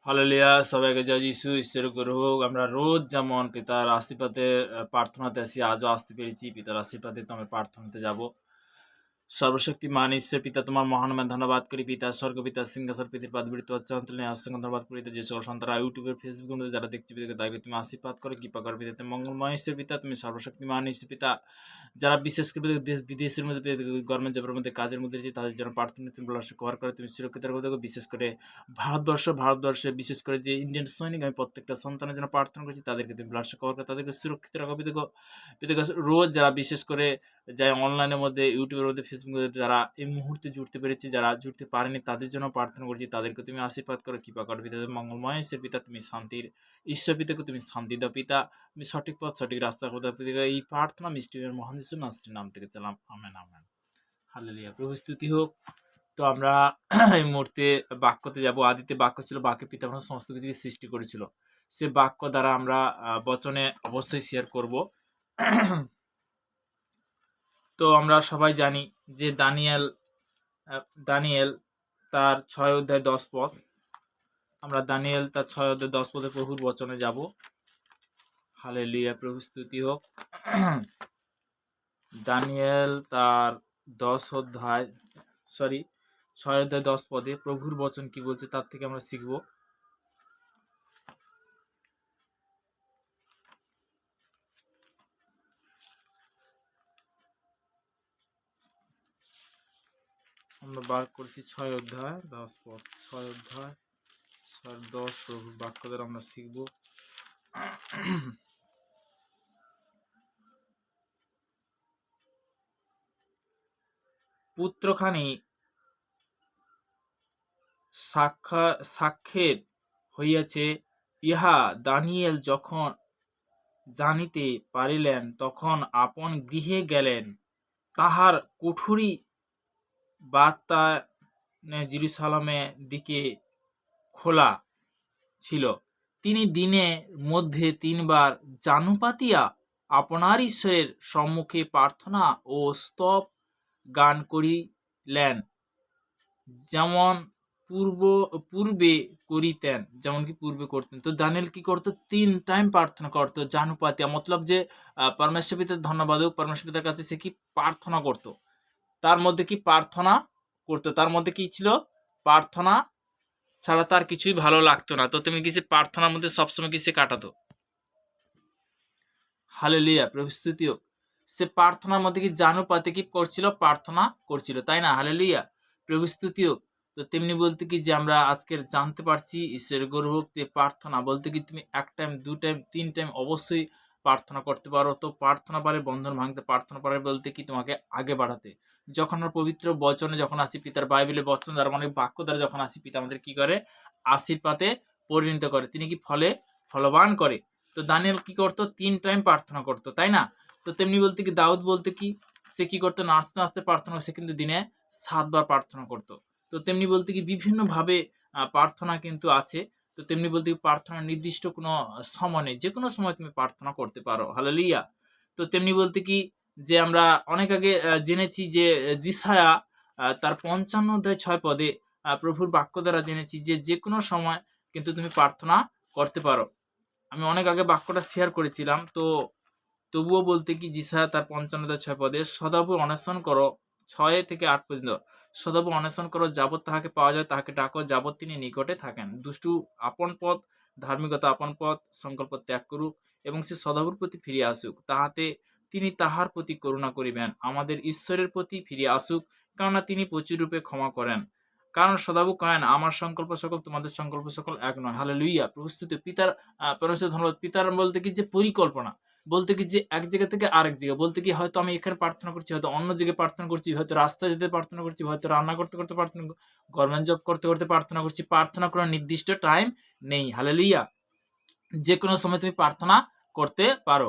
Hallelujah! সবাইকে জয় যিশু। ঈশ্বরের গৌরব হোক। আমরা রোজ যেমন পিতার আশীর্বাদে প্রার্থনাতে আসি, আজও আসতে পেরেছি। পিতার আশীর্বাদে তো আমরা প্রার্থনাতে যাব। সর্বশক্তিমান ঈশ্বর পিতা, তোমার মহান নামে ধন্যবাদ করি। পিতা স্বর্গপিতা সিংহাসন পৃথিবীর পাদবৃত্ত অঞ্চল নিয়ে অসংখ্য ধন্যবাদ করি। যে সকল সন্তানরা ইউটিউবের ফেসবুকের মধ্যে যারা দেখছে, পিতাকে তাদেরকে তুমি আশীর্বাদ করো, কৃপা করো। পিতাতে মঙ্গলময় ঈশ্বর পিতা, তুমি সর্বশক্তিমান ঈশ্বর পিতা, যারা বিশেষ করে দেশ বিদেশের মধ্যে গভর্নমেন্ট জবের মধ্যে কাজের মধ্যে রয়েছে, তাদের জন্য প্রার্থনা তুমি কভার করে তুমি সুরক্ষিত রাখো। দেখো বিশেষ করে ভারতবর্ষে বিশেষ করে যে ইন্ডিয়ান সৈনিক, আমি প্রত্যেকটা সন্তানের জন্য প্রার্থনা করছি, তাদেরকে তুমি কভার করে তাদেরকে সুরক্ষিত রাখো। দেখো রোজ যারা বিশেষ করে যারা অনলাইনের মধ্যে ইউটিউবের মধ্যে ফেসবুকের যারা এই মুহূর্তে জুড়তে পেরেছে, যারা জুড়তে পারেনি তাদের জন্য প্রার্থনা করছি, তাদেরকে তুমি আশীর্বাদ করো, কৃপা করো। পিতা মঙ্গলময় ঈশ্বর পিতা, তুমি শান্তির ঈশ্বর পিতাকে তুমি শান্তি দাও। পিতা তুমি সঠিক পথ সঠিক রাস্তা কোথাও পিতা, এই প্রার্থনা মিষ্টি মহান যিশুর নামটির নাম থেকে চালাম, আমেন আমেন। হালেলুয়া! প্রভু স্তুতি হোক। তো আমরা এই মুহূর্তে বাক্যতে যাব। আদিতে বাক্য ছিল, বাক্যে পিতা সমস্ত কিছু সৃষ্টি করেছিল। সে বাক্য দ্বারা আমরা বচনে অবশ্যই শেয়ার করব। তো আমরা সবাই জানি যে দানিয়েল তার 6 অধ্যায় 10 পদ। আমরা দানিয়েল তার 6 অধ্যায় 10 পদে প্রভুর বচনে যাব। হালেলুয়া! প্রভু স্তুতি হোক। দানিয়েল তার 6 অধ্যায় 10 পদে প্রভুর বচন কি বলছে তার থেকে আমরা শিখব। আমরা বার করছি 6 অধ্যায় 10 পদ। 6 অধ্যায় 10 প্রভুর বাক্য দ্বারা আমরা শিখব। পুত্রখানি সাক্ষের হইয়াছে, ইহা দানিয়েল যখন জানিতে পারিলেন, তখন আপন গৃহে গেলেন। তাহার কুঠরি বার্তা জেরুসালেমের দিকে খোলা ছিল। তিনি দিনের মধ্যে 3 বার জানু পাতিয়া আপনার ঈশ্বরের সম্মুখে প্রার্থনা ও স্তব গান করিলেন, যেমন পূর্বে করিতেন, যেমন কি পূর্বে করতেন। তো দানিয়েল কি করতো? 3 টাইম প্রার্থনা করতো জানু পাতিয়া, মতলব যে পরমেশ্বর পিতার ধন্যবাদ হোক, পরমেশ্বর পিতার কাছে সে কি প্রার্থনা করতো। তার মধ্যে কি প্রার্থনা করতো, তার মধ্যে কি ছিল? প্রার্থনা ছাড়া তার কিছুই ভালো লাগতো না। তো তুমি কিছু প্রার্থনার মধ্যে সবসময় কিছু কাটাতো। হালেলুয়া! প্রভু স্তুতি হোক। সে প্রার্থনার মধ্যে কি জানু পাতে কি করছিল? প্রার্থনা করছিল, তাই না? হালেলুয়া! প্রভু স্তুতি হোক। তো তেমনি বলতে কি যে আমরা আজকের জানতে পারছি ঈশ্বরের গৌরব হোক, প্রার্থনা বলতে কি তুমি 1 টাইম 2 টাইম 3 টাইম অবশ্যই প্রার্থনা করতে পারো। তো প্রার্থনা পারে বন্ধন ভাঙতে, প্রার্থনা পারে বলতে কি তোমাকে আগে বাড়াতে। যখন আমরা পবিত্র বচনে যখন আসি, পিতার বাইবেলের বচন দ্বারা মানে বাক্য দ্বারা যখন আসি, পিতা আমাদের কি করে? আশীর্বাদে পরিণত করে, তিনি কি ফলবান করে। তো দানিয়েল কি করতো? 3 টাইম প্রার্থনা করতো, তাই না? তো তেমনি বলতে কি দাউদ বলতে কি সে কি করতো? নাচতে প্রার্থনা, সে কিন্তু দিনে 7 বার প্রার্থনা করতো। তো তেমনি বলতে কি বিভিন্ন ভাবে প্রার্থনা কিন্তু আছে। তো তেমনি বলতে কি প্রার্থনার নির্দিষ্ট কোনো সময় নেই, যে কোনো সময় তুমি প্রার্থনা করতে পারো। হালেলুয়া! তো তেমনি বলতে কি যে আমরা অনেক আগে জেনেছি যে যিশায়া তার 55 অধ্যায় 6 পদে প্রভুর বাক্য দ্বারা জেনেছি যে যে কোনো সময় কিন্তু তুমি প্রার্থনা করতে পারো। আমি অনেক আগে বাক্যটা শেয়ার করেছিলাম। তো তবুও বলতে কি যিশায়া তার 55:6 পদে সদাপ্রভু অন্বেষণ করো, 6 থেকে 8 পর্যন্ত। সদাপ্রভু অন্বেষণ করো, যাবৎ তাহাকে পাওয়া যায়, তাহাকে ডাকো, যাবৎ তিনি নিকটে থাকেন। দুষ্টু আপন পথ, ধার্মিকতা আপন পথ সংকল্প ত্যাগ করুক এবং সে সদাপ্রভুর প্রতি ফিরিয়া আসুক, তাহাতে তিনি তাহার প্রতি করুণা করিবেন। আমাদের ঈশ্বরের প্রতি ফিরিয়া আসুক, কেননা তিনি প্রচুর রূপে ক্ষমা করেন। কারণ সদাপ্রভু কহেন, আমার সংকল্প সকল তোমাদের সংকল্প সকল এক নয়। হালেলুয়া! প্রভু স্তুতি। পিতার পরমেশ্বর ধন্যবাদ। পিতার বলতে কি যে পরিকল্পনা, বলতে কি যে এক জায়গা থেকে আরেক জায়গা, বলতে কি হয়তো আমি এখানে প্রার্থনা করছি, হয়তো অন্য জায়গায় প্রার্থনা করছি, হয়তো রাস্তায় যেতে প্রার্থনা করছি, হয়তো রান্না করতে করতে প্রার্থনা, গভর্নমেন্ট জব করতে করতে প্রার্থনা করছি। প্রার্থনা করার নির্দিষ্ট টাইম নেই। হালেলুয়া! যে কোনো সময় তুমি প্রার্থনা করতে পারো।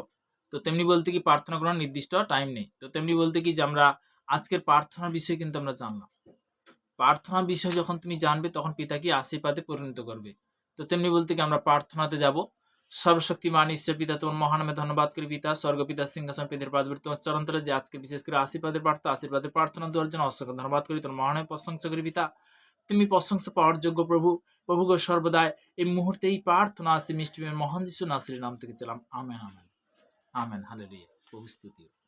তো তেমনি বলতে কি প্রার্থনা করার নির্দিষ্ট টাইম নেই। তো তেমনি বলতে কি যে আমরা আজকের প্রার্থনার বিষয়ে কিন্তু আমরা জানলাম। প্রার্থনার বিষয় যখন তুমি জানবে, তখন পিতা কি আশীর্বাদে পরিণত করবে। তো তেমনি বলতে কি আমরা প্রার্থনাতে যাব। সর্বশক্তিমান ঈশ্বর পিতা, তোমার মহানামে ধন্যবাদ করি। পিতা স্বর্গপিতা সিংহাসন পৃথিবীর পাদবৃত্ত তোমার চরণতলে, যে আজকে বিশেষ করে আশীর্বাদের প্রার্থনা দেওয়ার জন্য অসংখ্য ধন্যবাদ করি। তোমার মহানামে প্রশংসা করি পিতা। তুমি প্রশংসা পাওয়ার যোগ্য প্রভু। প্রভু গো, সর্বদাই এই মুহূর্তে এই প্রার্থনা আছে মিষ্টি মহান যিশু নাসিরের নাম থেকে চালাম। Amen, amen, amen. হালেলুয়া। প্রভু স্তুতি হোক।